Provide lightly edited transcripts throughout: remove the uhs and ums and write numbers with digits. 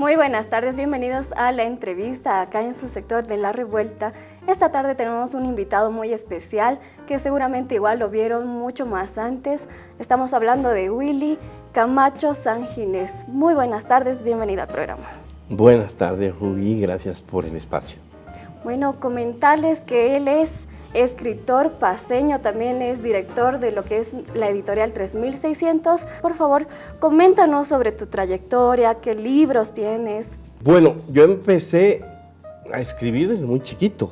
Muy buenas tardes, bienvenidos a la entrevista acá en su sector de La Revuelta. Esta tarde tenemos un invitado muy especial que seguramente igual lo vieron mucho más antes. Estamos hablando de Willy Camacho Sanginés. Muy buenas tardes, bienvenido al programa. Buenas tardes, Rubí, gracias por el espacio. Bueno, comentarles que él es escritor paceño, también es director de lo que es la editorial 3600. Por favor, coméntanos sobre tu trayectoria, qué libros tienes. Bueno, yo empecé a escribir desde muy chiquito,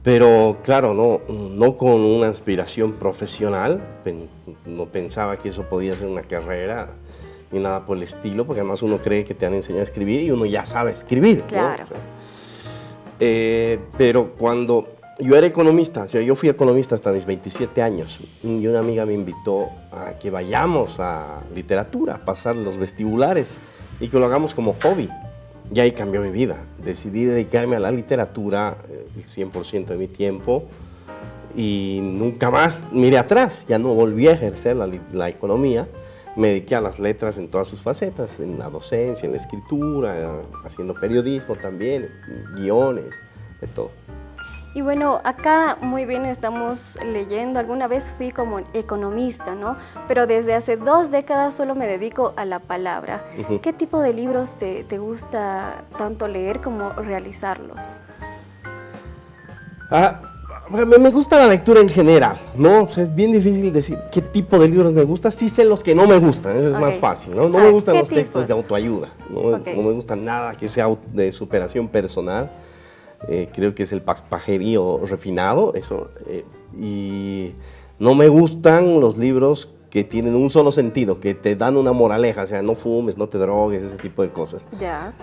pero claro, no con una aspiración profesional, no pensaba que eso podía ser una carrera ni nada por el estilo, porque además uno cree que te han enseñado a escribir y uno ya sabe escribir, claro, ¿no? O sea, pero cuando yo era economista, o sea, yo fui economista hasta mis 27 años y una amiga me invitó a que vayamos a literatura, a pasar los vestibulares y que lo hagamos como hobby. Y ahí cambió mi vida. Decidí dedicarme a la literatura el 100% de mi tiempo y nunca más miré atrás. Ya no volví a ejercer la economía. Me dediqué a las letras en todas sus facetas, en la docencia, en la escritura, haciendo periodismo también, guiones, de todo. Y bueno, acá muy bien estamos leyendo, alguna vez fui como economista, ¿no? Pero desde hace 2 décadas solo me dedico a la palabra. ¿Qué tipo de libros te gusta tanto leer como realizarlos? Me gusta la lectura en general, ¿no? O sea, es bien difícil decir qué tipo de libros me gusta. Sí sé los que no me gustan, eso es más fácil, ¿no? No me gustan los textos de autoayuda, no me gusta nada que sea de superación personal. Creo que es el pajerío refinado, eso. Y no me gustan los libros que tienen un solo sentido, que te dan una moraleja, o sea, no fumes, no te drogues, ese tipo de cosas. Ya.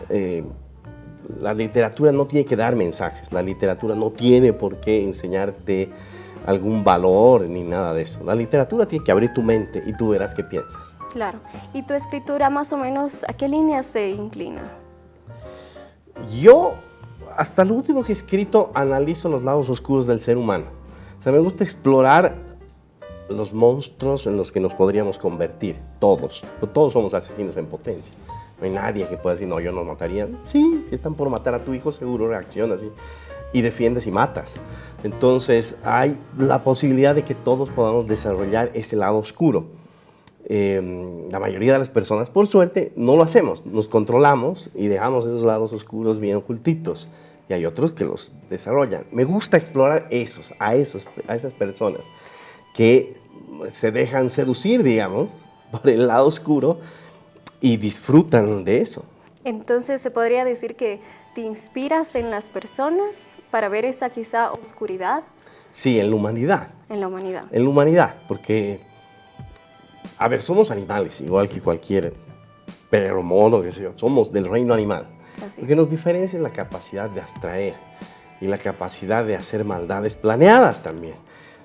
La literatura no tiene que dar mensajes, la literatura no tiene por qué enseñarte algún valor ni nada de eso. La literatura tiene que abrir tu mente y tú verás qué piensas. Claro. ¿Y tu escritura más o menos a qué línea se inclina? Yo, hasta lo último que he escrito, analizo los lados oscuros del ser humano. O sea, me gusta explorar los monstruos en los que nos podríamos convertir, todos. Todos somos asesinos en potencia. No hay nadie que pueda decir, no, yo no mataría. Sí, si están por matar a tu hijo, seguro reaccionas y defiendes y matas. Entonces, hay la posibilidad de que todos podamos desarrollar ese lado oscuro. La mayoría de las personas, por suerte, no lo hacemos. Nos controlamos y dejamos esos lados oscuros bien ocultitos. Y hay otros que los desarrollan. Me gusta explorar a esas personas que se dejan seducir, digamos, por el lado oscuro y disfrutan de eso. Entonces, ¿se podría decir que te inspiras en las personas para ver esa quizá oscuridad? Sí, en la humanidad. En la humanidad. En la humanidad, porque, a ver, somos animales, igual que cualquier perro, mono, qué sé yo, somos del reino animal. Lo que nos diferencia es la capacidad de abstraer y la capacidad de hacer maldades planeadas también.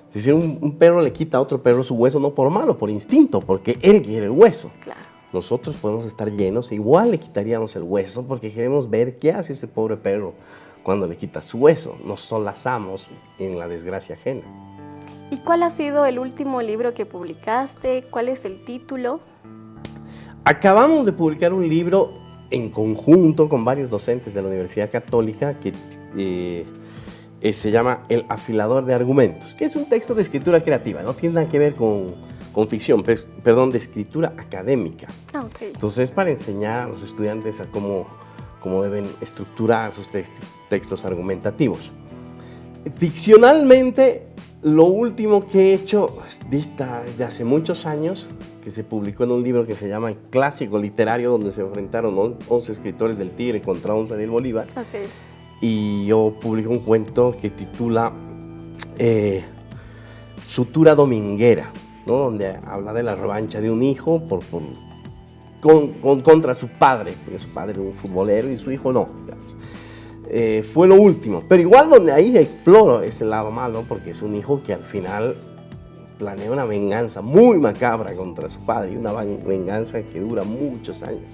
Si un perro le quita a otro perro su hueso, no por malo, por instinto, porque él quiere el hueso. Claro. Nosotros podemos estar llenos e igual le quitaríamos el hueso porque queremos ver qué hace ese pobre perro cuando le quita su hueso. Nos solazamos en la desgracia ajena. ¿Y cuál ha sido el último libro que publicaste? ¿Cuál es el título? Acabamos de publicar un libro en conjunto con varios docentes de la Universidad Católica que se llama El afilador de argumentos, que es un texto de escritura creativa, no tiene nada que ver con ficción, perdón, de escritura académica. Okay. Entonces, es para enseñar a los estudiantes a cómo deben estructurar sus textos argumentativos. Ficcionalmente, lo último que he hecho desde hace muchos años, que se publicó en un libro que se llama Clásico Literario, donde se enfrentaron 11 escritores del Tigre contra 11 del Bolívar. Okay. Y yo publiqué un cuento que titula Sutura Dominguera, ¿no? Donde habla de la revancha de un hijo contra su padre, porque su padre era un futbolero y su hijo no, digamos. Fue lo último, pero igual donde ahí exploro ese lado malo, porque es un hijo que al final planea una venganza muy macabra contra su padre, y una venganza que dura muchos años.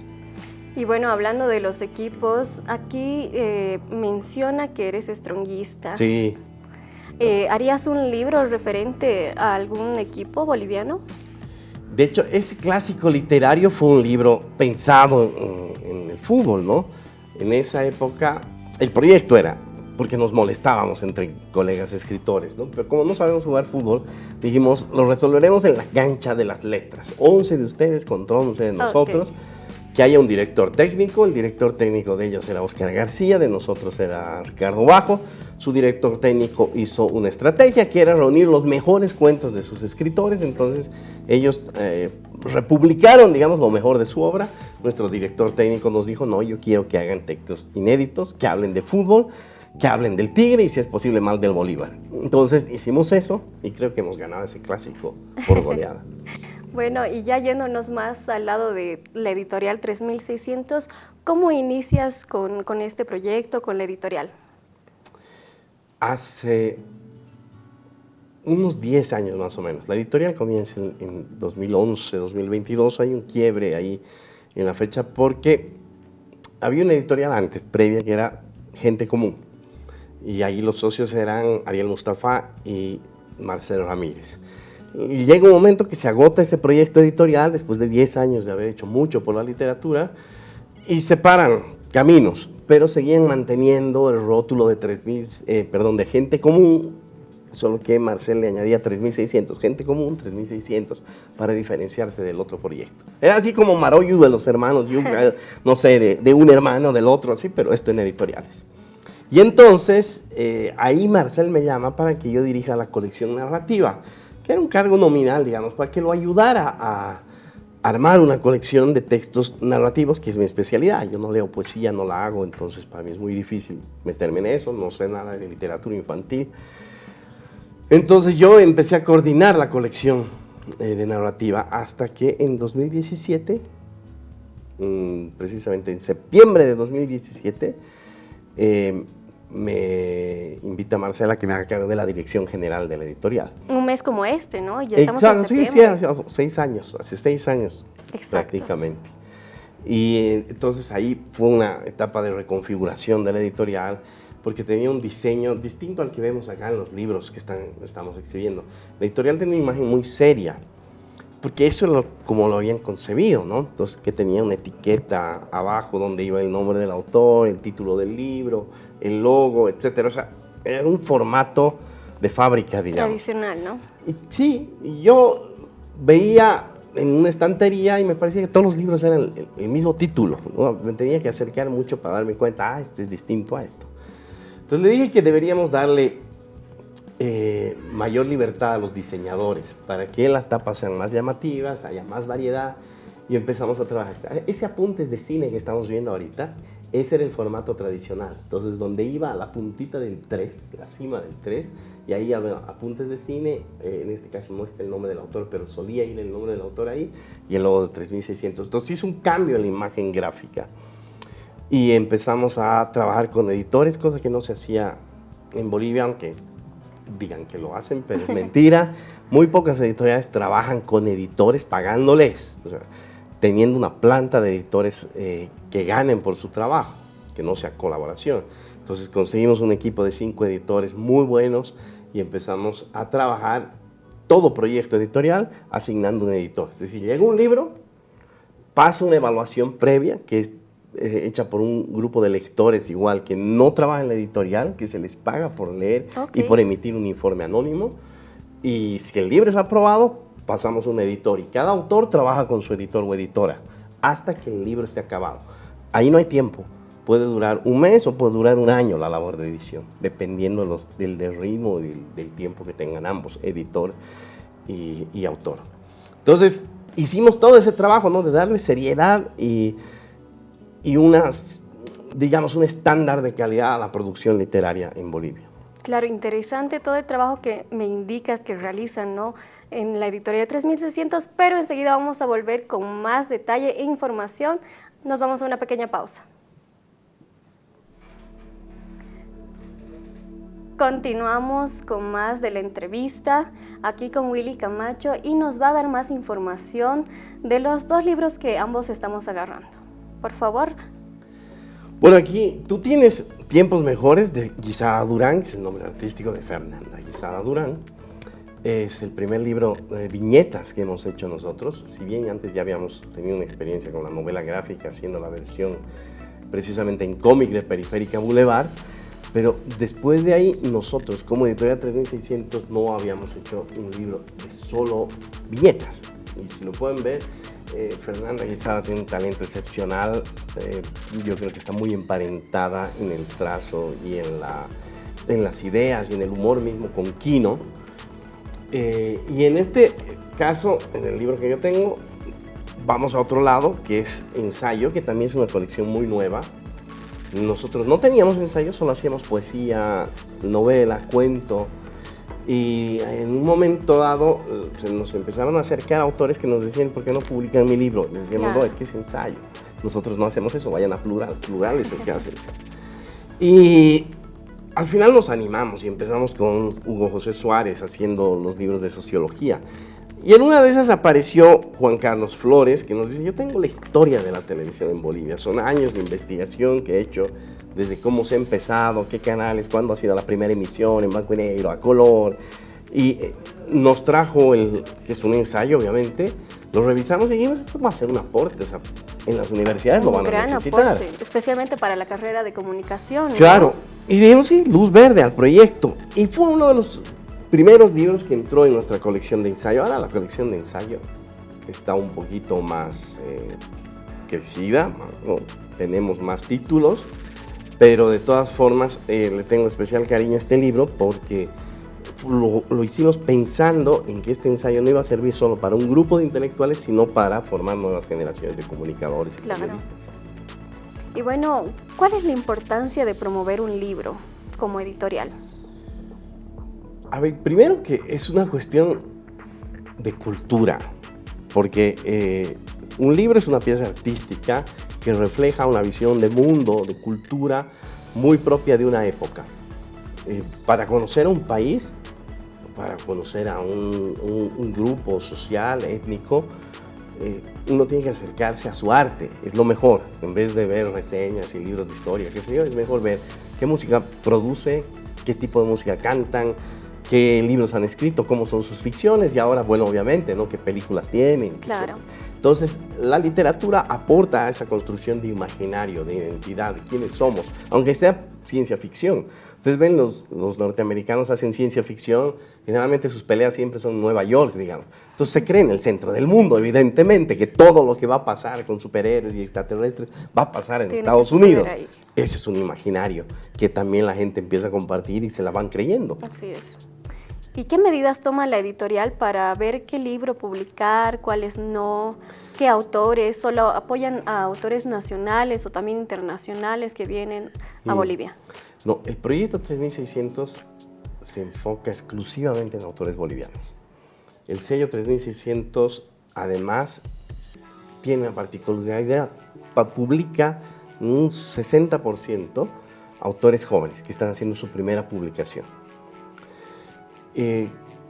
Y bueno, hablando de los equipos, aquí menciona que eres stronguista. Sí. ¿Harías un libro referente a algún equipo boliviano? De hecho, ese clásico literario fue un libro pensado en el fútbol, ¿no? En esa época, el proyecto era, porque nos molestábamos entre colegas escritores, ¿no? Pero como no sabemos jugar fútbol, dijimos, lo resolveremos en la cancha de las letras. 11 de ustedes contra 11 de nosotros. Okay. Que haya un director técnico, el director técnico de ellos era Oscar García, de nosotros era Ricardo Bajo. Su director técnico hizo una estrategia que era reunir los mejores cuentos de sus escritores, entonces ellos republicaron, digamos, lo mejor de su obra. Nuestro director técnico nos dijo, no, yo quiero que hagan textos inéditos, que hablen de fútbol, que hablen del Tigre y si es posible más del Bolívar. Entonces hicimos eso y creo que hemos ganado ese clásico por goleada. Bueno, y ya yéndonos más al lado de la editorial 3600, ¿cómo inicias con este proyecto, con la editorial? Hace unos 10 años más o menos. La editorial comienza en 2011, 2022. Hay un quiebre ahí en la fecha porque había una editorial antes, previa, que era Gente Común. Y ahí los socios eran Ariel Mustafa y Marcelo Ramírez. Y llega un momento que se agota ese proyecto editorial después de 10 años de haber hecho mucho por la literatura y separan caminos, pero seguían manteniendo el rótulo de de Gente Común, solo que Marcel le añadía 3600, Gente Común 3600, para diferenciarse del otro proyecto. Era así como Maroyu de los hermanos, no sé, de un hermano del otro, así, pero esto en editoriales. Y entonces ahí Marcel me llama para que yo dirija la colección narrativa, que era un cargo nominal, digamos, para que lo ayudara a armar una colección de textos narrativos, que es mi especialidad. Yo no leo poesía, no la hago, entonces para mí es muy difícil meterme en eso, no sé nada de literatura infantil. Entonces yo empecé a coordinar la colección de narrativa hasta que en 2017, precisamente en septiembre de 2017, me invita Marcela que me haga cargo de la dirección general de la editorial. Un mes como este, ¿no? Ya estamos en septiembre. Sí, hace 6 años Exactos. Prácticamente. Y entonces ahí fue una etapa de reconfiguración de la editorial, porque tenía un diseño distinto al que vemos acá en los libros que estamos exhibiendo. La editorial tenía una imagen muy seria, porque eso es como lo habían concebido, ¿no? Entonces, que tenía una etiqueta abajo donde iba el nombre del autor, el título del libro, el logo, etcétera. O sea, era un formato de fábrica, digamos. Tradicional, ¿no? Sí, y yo veía en una estantería y me parecía que todos los libros eran el mismo título, ¿no? Me tenía que acercar mucho para darme cuenta, esto es distinto a esto. Entonces le dije que deberíamos darle mayor libertad a los diseñadores para que las tapas sean más llamativas, haya más variedad, y empezamos a trabajar. Ese apuntes de cine que estamos viendo ahorita, ese era el formato tradicional. Entonces, donde iba la puntita del 3, la cima del 3, y ahí había apuntes de cine, en este caso no está el nombre del autor, pero solía ir el nombre del autor ahí, y el logo de 3600. Entonces hizo un cambio en la imagen gráfica. Y empezamos a trabajar con editores, cosa que no se hacía en Bolivia, aunque digan que lo hacen, pero es mentira. Muy pocas editoriales trabajan con editores pagándoles, o sea, teniendo una planta de editores que ganen por su trabajo, que no sea colaboración. Entonces conseguimos un equipo de 5 editores muy buenos y empezamos a trabajar todo proyecto editorial asignando un editor. Es decir, llega un libro, pasa una evaluación previa que es hecha por un grupo de lectores igual que no trabaja en la editorial, que se les paga por leer y por emitir un informe anónimo. Y si el libro es aprobado, pasamos a un editor y cada autor trabaja con su editor o editora hasta que el libro esté acabado. Ahí no hay tiempo. Puede durar un mes o puede durar un año la labor de edición, dependiendo del ritmo y del tiempo que tengan ambos, editor y autor. Entonces, hicimos todo ese trabajo, ¿no? De darle seriedad y digamos, un estándar de calidad a la producción literaria en Bolivia. Claro, interesante todo el trabajo que me indicas que realizan, ¿no?, en la editorial 3600, pero enseguida vamos a volver con más detalle e información. Nos vamos a una pequeña pausa. Continuamos con más de la entrevista, aquí con Willy Camacho, y nos va a dar más información de los 2 libros que ambos estamos agarrando. Por favor. Bueno, aquí tú tienes Tiempos Mejores de Guisada Durán, que es el nombre artístico de Fernanda Guisada Durán. Es el primer libro de viñetas que hemos hecho nosotros. Si bien antes ya habíamos tenido una experiencia con la novela gráfica, haciendo la versión precisamente en cómic de Periférica Boulevard, pero después de ahí nosotros como Editorial 3600 no habíamos hecho un libro de solo viñetas. Y si lo pueden ver, Fernanda Quesada tiene un talento excepcional. Yo creo que está muy emparentada en el trazo y en las ideas y en el humor mismo con Quino. Y en este caso, en el libro que yo tengo, vamos a otro lado, que es ensayo, que también es una colección muy nueva. Nosotros no teníamos ensayo, solo hacíamos poesía, novela, cuento. Y en un momento dado se nos empezaron a acercar autores que nos decían, ¿por qué no publican mi libro? Les decíamos, no, es que es ensayo. Nosotros no hacemos eso, vayan a Plural. Plural es el que hace eso. Y al final nos animamos y empezamos con Hugo José Suárez haciendo los libros de sociología. Y en una de esas apareció Juan Carlos Flores, que nos dice, yo tengo la historia de la televisión en Bolivia. Son años de investigación que he hecho desde cómo se ha empezado, qué canales, cuándo ha sido la primera emisión, en blanco y negro, a color. Y nos trajo que es un ensayo, obviamente. Lo revisamos y dijimos, esto va a ser un aporte. O sea, en las universidades lo van a necesitar. Aporte, especialmente para la carrera de comunicación, ¿no? Claro. Y dijimos, sí, luz verde al proyecto. Y fue uno de los primeros libros que entró en nuestra colección de ensayo. Ahora la colección de ensayo está un poquito más crecida, ¿no? Tenemos más títulos, pero de todas formas le tengo especial cariño a este libro porque lo hicimos pensando en que este ensayo no iba a servir solo para un grupo de intelectuales, sino para formar nuevas generaciones de comunicadores y periodistas. Y bueno, ¿cuál es la importancia de promover un libro como editorial? A ver, primero que es una cuestión de cultura, porque un libro es una pieza artística que refleja una visión de mundo, de cultura muy propia de una época. Para conocer a un país, para conocer a un grupo social, étnico, uno tiene que acercarse a su arte, es lo mejor. En vez de ver reseñas y libros de historia, qué sé yo, es mejor ver qué música produce, qué tipo de música cantan, qué libros han escrito, cómo son sus ficciones y ahora, bueno, obviamente, ¿no? Qué películas tienen. Claro. Etc. Entonces, la literatura aporta a esa construcción de imaginario, de identidad, de quiénes somos, aunque sea ciencia ficción. Ustedes ven, los norteamericanos hacen ciencia ficción, generalmente sus peleas siempre son en Nueva York, digamos. Entonces se cree en el centro del mundo, evidentemente, que todo lo que va a pasar con superhéroes y extraterrestres va a pasar en Estados Unidos. Ese es un imaginario que también la gente empieza a compartir y se la van creyendo. Así es. ¿Y qué medidas toma la editorial para ver qué libro publicar, cuáles no, qué autores, solo apoyan a autores nacionales o también internacionales que vienen a Bolivia? No, el proyecto 3600 se enfoca exclusivamente en autores bolivianos. El sello 3600 además tiene una particularidad, publica un 60% autores jóvenes que están haciendo su primera publicación.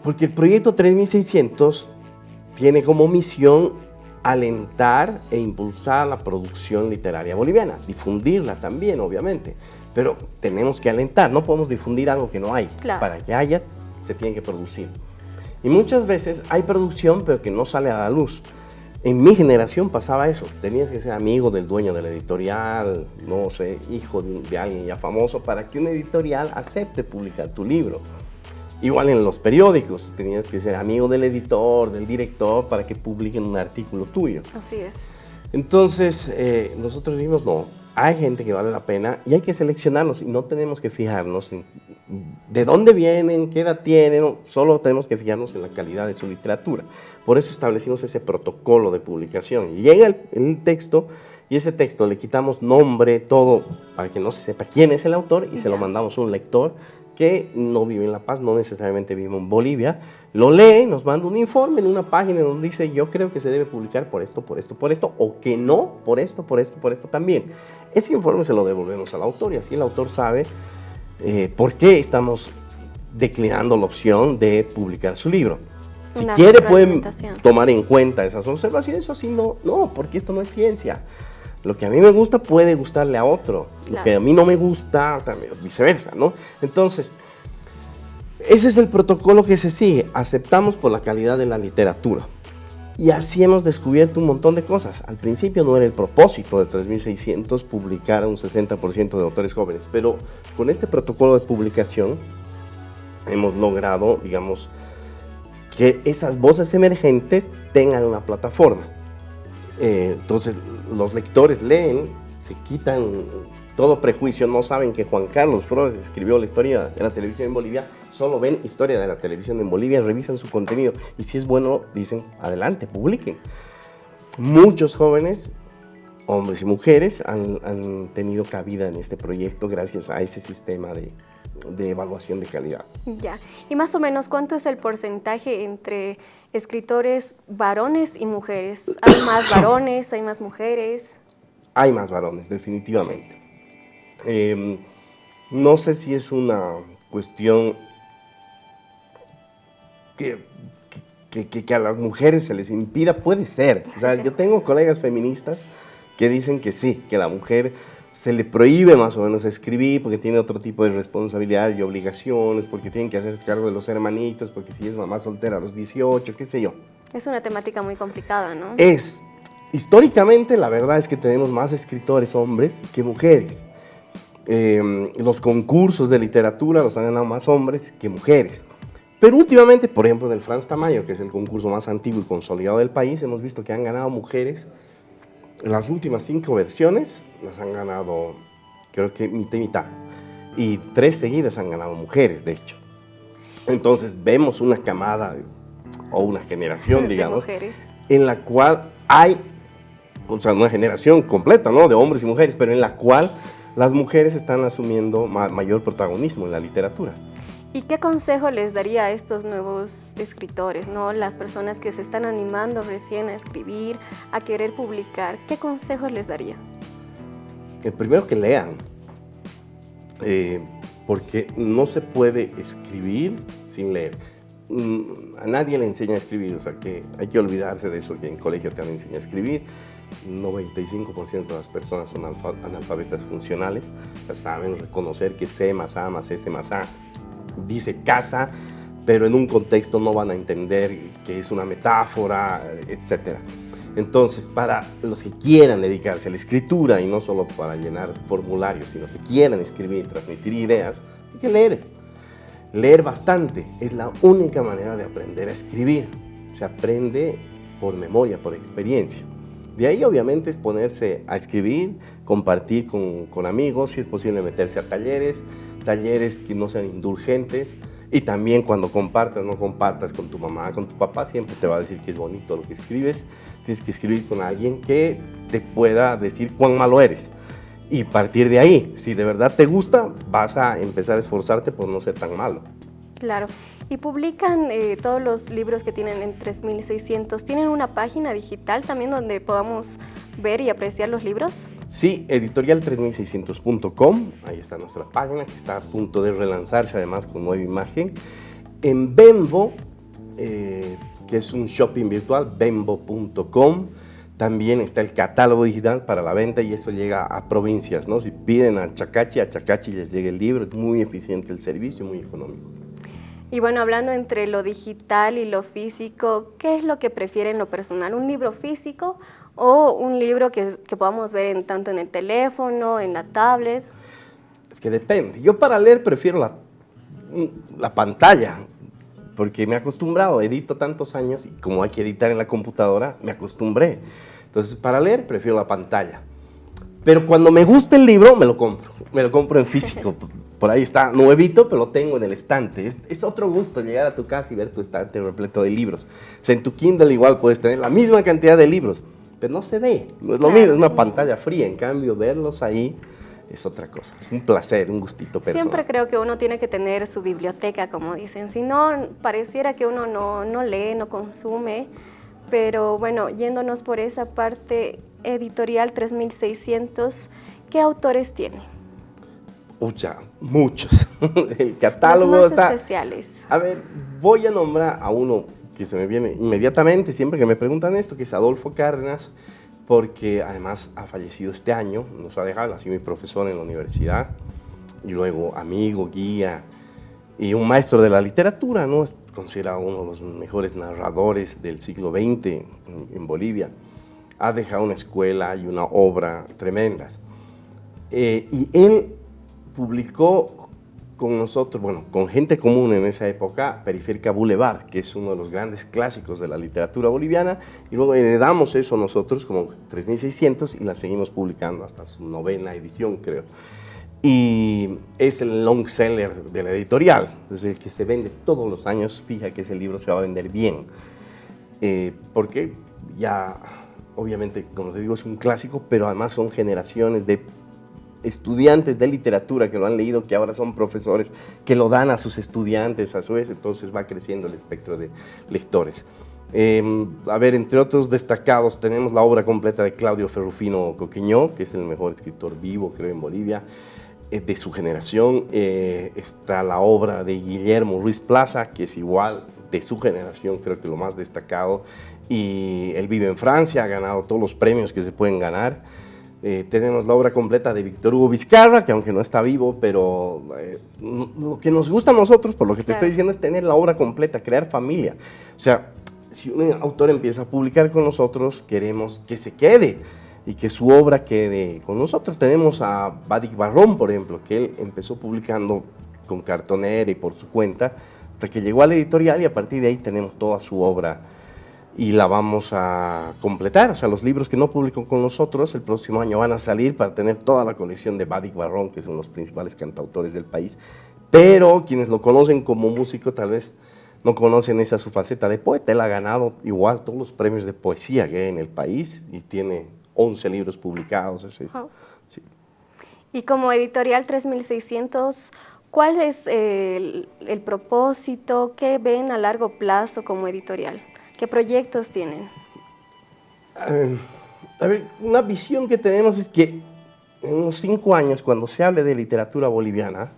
Porque el proyecto 3600 tiene como misión alentar e impulsar la producción literaria boliviana, difundirla también, obviamente, pero tenemos que alentar, no podemos difundir algo que no hay. Claro. Para que haya, se tiene que producir. Y muchas veces hay producción, pero que no sale a la luz. En mi generación pasaba eso, tenías que ser amigo del dueño de la editorial, no sé, hijo de alguien ya famoso, para que una editorial acepte publicar tu libro. Igual en los periódicos, tenías que ser amigo del editor, del director, para que publiquen un artículo tuyo. Así es. Entonces, nosotros dijimos, no, hay gente que vale la pena y hay que seleccionarlos y no tenemos que fijarnos en de dónde vienen, qué edad tienen, no, solo tenemos que fijarnos en la calidad de su literatura. Por eso establecimos ese protocolo de publicación. Llega el texto y ese texto le quitamos nombre, todo, para que no se sepa quién es el autor y se lo mandamos a un lector que no vive en La Paz, no necesariamente vive en Bolivia, lo lee, nos manda un informe en una página donde dice yo creo que se debe publicar por esto, o que no, por esto también. Ese informe se lo devolvemos al autor y así el autor sabe por qué estamos declinando la opción de publicar su libro. Si quiere pueden tomar en cuenta esas observaciones o si no, no, porque esto no es ciencia. Lo que a mí me gusta puede gustarle a otro, lo que a mí no me gusta, también, viceversa, ¿no? Entonces, Ese es el protocolo que se sigue. Aceptamos por la calidad de la literatura. Y así hemos descubierto un montón de cosas. Al principio no era el propósito de 3600 publicar a un 60% de autores jóvenes, pero con este protocolo de publicación hemos logrado, digamos, que esas voces emergentes tengan una plataforma. Entonces los lectores leen, se quitan todo prejuicio, no saben que Juan Carlos Flores escribió la historia de la televisión en Bolivia, solo ven historia de la televisión en Bolivia, revisan su contenido y si es bueno, dicen, adelante, publiquen. Muchos jóvenes, hombres y mujeres, han tenido cabida en este proyecto gracias a ese sistema de evaluación de calidad. Ya, y más o menos, ¿cuánto es el porcentaje entre escritores varones y mujeres? ¿Hay más varones, hay más mujeres? Hay más varones, definitivamente. No sé si es una cuestión que a las mujeres se les impida, puede ser. O sea, yo tengo colegas feministas que dicen que sí, que a la mujer se le prohíbe más o menos escribir porque tiene otro tipo de responsabilidades y obligaciones, porque tienen que hacerse cargo de los hermanitos, porque si es mamá soltera a los 18, qué sé yo. Es una temática muy complicada, ¿no? Históricamente, la verdad es que tenemos más escritores hombres que mujeres. Los concursos de literatura los han ganado más hombres que mujeres. Pero últimamente, por ejemplo, en el Franz Tamayo, que es el concurso más antiguo y consolidado del país, hemos visto que han ganado mujeres. Las últimas 5 versiones las han ganado, creo que mitad y mitad. Y 3 seguidas han ganado mujeres, de hecho. Entonces vemos una camada o una generación, digamos, en la cual hay, o sea, una generación completa, ¿no?, de hombres y mujeres, pero en la cual las mujeres están asumiendo mayor protagonismo en la literatura. ¿Y qué consejo les daría a estos nuevos escritores, ¿no?, las personas que se están animando recién a escribir, a querer publicar? ¿Qué consejos les daría? El primero, que lean, porque no se puede escribir sin leer. A nadie le enseña a escribir, o sea que hay que olvidarse de eso, que en colegio te han enseñado a escribir. 95% de las personas son analfabetas funcionales, ya saben reconocer que C más A más S más A dice casa, pero en un contexto no van a entender que es una metáfora, etc. Entonces, para los que quieran dedicarse a la escritura, y no solo para llenar formularios, sino que quieran escribir, transmitir ideas, hay que leer. Leer bastante es la única manera de aprender a escribir. Se aprende por memoria, por experiencia. De ahí, obviamente, es ponerse a escribir, compartir con amigos, si es posible meterse a talleres que no sean indulgentes. Y también cuando compartas, no compartas con tu mamá, con tu papá, siempre te va a decir que es bonito lo que escribes. Tienes que escribir con alguien que te pueda decir cuán malo eres. Y partir de ahí, si de verdad te gusta, vas a empezar a esforzarte por no ser tan malo. Claro. ¿Y publican todos los libros que tienen en 3600? ¿Tienen una página digital también donde podamos ver y apreciar los libros? Sí, editorial3600.com, ahí está nuestra página, que está a punto de relanzarse además con nueva imagen. En Bembo, que es un shopping virtual, bembo.com, también está el catálogo digital para la venta y eso llega a provincias, ¿no? Si piden a Chacachi les llega el libro, es muy eficiente el servicio, muy económico. Y bueno, hablando entre lo digital y lo físico, ¿qué es lo que prefieren en lo personal? ¿Un libro físico o un libro que podamos ver tanto en el teléfono, en la tablet? Es que depende. Yo para leer prefiero la pantalla, porque me he acostumbrado, edito tantos años y como hay que editar en la computadora, me acostumbré. Entonces, para leer prefiero la pantalla. Pero cuando me gusta el libro, me lo compro en físico. Por ahí está, nuevito, pero lo tengo en el estante. Es otro gusto llegar a tu casa y ver tu estante repleto de libros. O sea, en tu Kindle igual puedes tener la misma cantidad de libros, pero no se ve, no es lo mismo, es una pantalla fría. En cambio, verlos ahí es otra cosa, es un placer, un gustito personal. Siempre creo que uno tiene que tener su biblioteca, como dicen, si no, pareciera que uno no lee, no consume. Pero bueno, yéndonos por esa parte, Editorial 3600, ¿qué autores tiene? Muchos. El catálogo los más está... especiales. A ver, voy a nombrar a uno que se me viene inmediatamente siempre que me preguntan esto, que es Adolfo Cárdenas, porque además ha fallecido este año, nos ha dejado, así mi profesor en la universidad, y luego amigo, guía, y un maestro de la literatura, ¿no? Es considerado uno de los mejores narradores del siglo XX en Bolivia. Ha dejado una escuela y una obra tremendas. Y él publicó con nosotros, bueno, con gente común en esa época, Periférica Boulevard, que es uno de los grandes clásicos de la literatura boliviana, y luego heredamos eso nosotros como 3600 y la seguimos publicando hasta su 9ª edición, creo. Y es el long seller de la editorial, es el que se vende todos los años, fija que ese libro se va a vender bien, porque ya, obviamente, como te digo, es un clásico, pero además son generaciones de estudiantes de literatura que lo han leído, que ahora son profesores, que lo dan a sus estudiantes a su vez, entonces va creciendo el espectro de lectores. A ver, entre otros destacados tenemos la obra completa de Claudio Ferrufino Coqueñó, que es el mejor escritor vivo, creo, en Bolivia, de su generación. Está la obra de Guillermo Ruiz Plaza, que es igual de su generación, creo que lo más destacado, y él vive en Francia, ha ganado todos los premios que se pueden ganar. Tenemos la obra completa de Víctor Hugo Vizcarra, que aunque no está vivo, pero lo que nos gusta a nosotros, por lo que te estoy diciendo, es tener la obra completa, crear familia. O sea, si un autor empieza a publicar con nosotros, queremos que se quede y que su obra quede con nosotros. Tenemos a Badik Barrón, por ejemplo, que él empezó publicando con Cartonera y por su cuenta, hasta que llegó a la editorial y a partir de ahí tenemos toda su obra y la vamos a completar. O sea, los libros que no publicó con nosotros el próximo año van a salir para tener toda la colección de Badik Barrón, que son los principales cantautores del país, pero quienes lo conocen como músico tal vez no conocen esa su faceta de poeta. Él ha ganado igual todos los premios de poesía que hay en el país y tiene 11 libros publicados. Wow. Sí. Y como editorial 3600, ¿cuál es el propósito? ¿Qué ven a largo plazo como editorial? ¿Qué proyectos tienen? A ver, una visión que tenemos es que en unos 5 años, cuando se hable de literatura boliviana,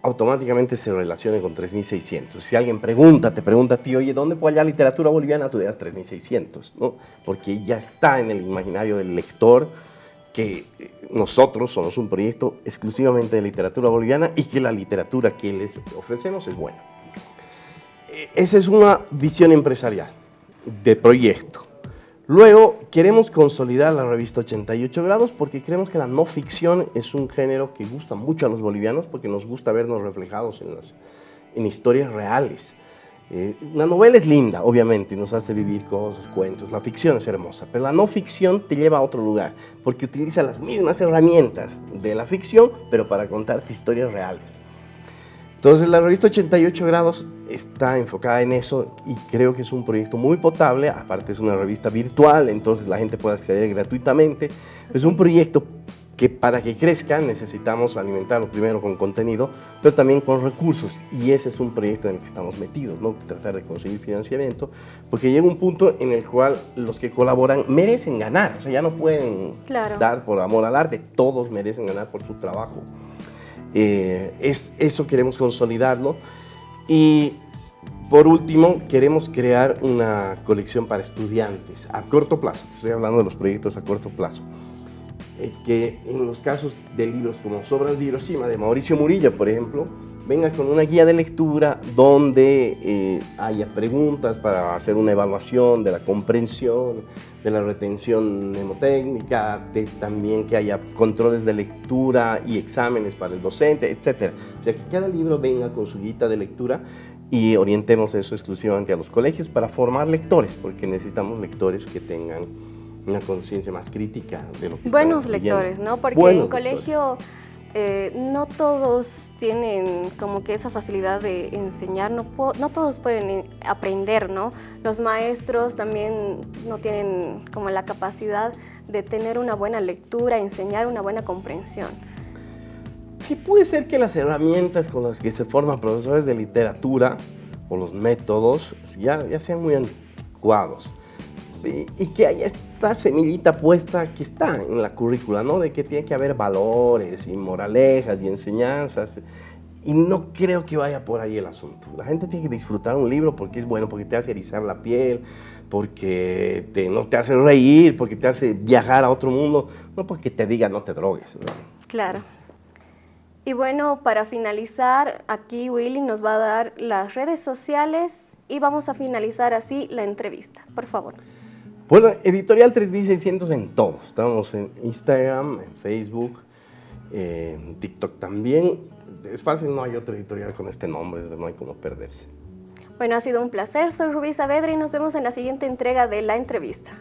automáticamente se relacione con 3600. Si alguien te pregunta a ti, oye, ¿dónde puedo hallar literatura boliviana? Tú dirás 3600, ¿no? Porque ya está en el imaginario del lector que nosotros somos un proyecto exclusivamente de literatura boliviana y que la literatura que les ofrecemos es buena. Esa es una visión empresarial de proyecto. Luego queremos consolidar la revista 88 grados porque creemos que la no ficción es un género que gusta mucho a los bolivianos porque nos gusta vernos reflejados en historias reales. Una novela es linda, obviamente, y nos hace vivir cosas, cuentos. La ficción es hermosa, pero la no ficción te lleva a otro lugar porque utiliza las mismas herramientas de la ficción, pero para contarte historias reales. Entonces la revista 88 grados está enfocada en eso y creo que es un proyecto muy potable. Aparte es una revista virtual, entonces la gente puede acceder gratuitamente. Es un proyecto que para que crezca necesitamos alimentarlo primero con contenido, pero también con recursos, y ese es un proyecto en el que estamos metidos, ¿no? Tratar de conseguir financiamiento, porque llega un punto en el cual los que colaboran merecen ganar, o sea, ya no pueden dar por amor al arte, todos merecen ganar por su trabajo. Eso queremos consolidarlo. Y por último, queremos crear una colección para estudiantes a corto plazo. Estoy hablando de los proyectos a corto plazo. Que en los casos de libros como Sobras de Hiroshima, de Mauricio Murillo, por ejemplo, venga con una guía de lectura donde haya preguntas para hacer una evaluación de la comprensión, de la retención mnemotécnica, también que haya controles de lectura y exámenes para el docente, etc. O sea, que cada libro venga con su guía de lectura y orientemos eso exclusivamente a los colegios para formar lectores, porque necesitamos lectores que tengan una conciencia más crítica de lo que buenos lectores, ¿no? Porque en colegio no todos tienen como que esa facilidad de enseñar, no todos pueden aprender, ¿no? Los maestros también no tienen como la capacidad de tener una buena lectura, enseñar una buena comprensión. Sí, puede ser que las herramientas con las que se forman profesores de literatura o los métodos ya sean muy anticuados. Y que haya esta semillita puesta que está en la currícula, ¿no? De que tiene que haber valores y moralejas y enseñanzas. Y no creo que vaya por ahí el asunto. La gente tiene que disfrutar un libro porque es bueno, porque te hace erizar la piel, porque no te hace reír, porque te hace viajar a otro mundo, no porque te diga no te drogues, ¿no? Claro. Y bueno, para finalizar, aquí Willy nos va a dar las redes sociales y vamos a finalizar así la entrevista. Por favor. Bueno, Editorial 3600 en todo. Estamos en Instagram, en Facebook, en TikTok también. Es fácil, no hay otra editorial con este nombre, no hay como perderse. Bueno, ha sido un placer. Soy Rubí Saavedra y nos vemos en la siguiente entrega de la entrevista.